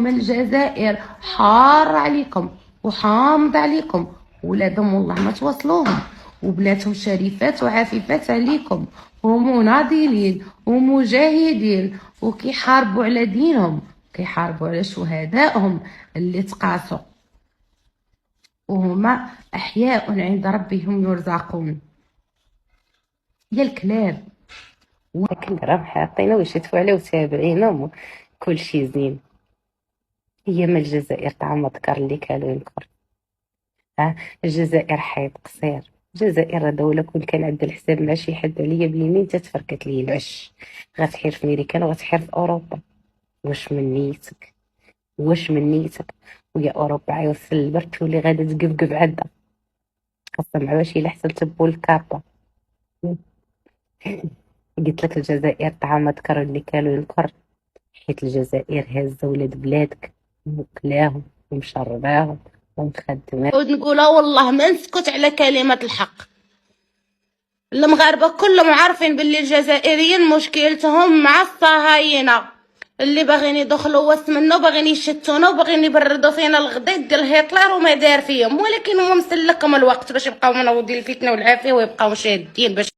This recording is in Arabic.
من الجزائر حار عليكم وحامض عليكم، ولادهم والله ما توصلوهم، وبناتهم شريفات وعفيفات عليكم، ومناضلين ومجاهدين وكيحاربوا على دينهم، كيحاربوا على شهدائهم اللي تقاسوا، وهما أحياء عند ربهم يرزقون. يا الكلاب، لكن راه حاطينه واش يدفعوا عليه وتابعينهم كل شيء زين. هي ما الجزائر تاع مذكر اللي كانوا ينكر. الجزائر حيط قصير. الجزائر دولة كون كان عندها الحساب مع شي حد عليا باليمين تتفركت لي العش، غتحير في ميريكان وغتحير في اوروبا. واش من نيتك؟ واش من نيتك؟ ويا اوروبا عيوصل البرد تولي غادا تقبقب عندها، خاصة مع واش الا حسن تبو الكارطة. قلت لك الجزائر تاع مذكر اللي كانوا ينكر، حيت الجزائر هازة ولاد بلادك ومكلاهم ومشرباهم ومخدماهم. نعود نقولها والله ما نسكت على كلمة الحق. المغاربة كلهم عارفين باللي الجزائريين مشكلتهم مع الصهاينة اللي باغيين يدخلوا وسط منا وباغيين يشتونا وباغيين يبردوا فينا الغضيض ديال هتلر وما دار فيهم، ولكن هما مسلكهم الوقت باش يبقاو منوضين الفتنة والعافية ويبقاو شادين باش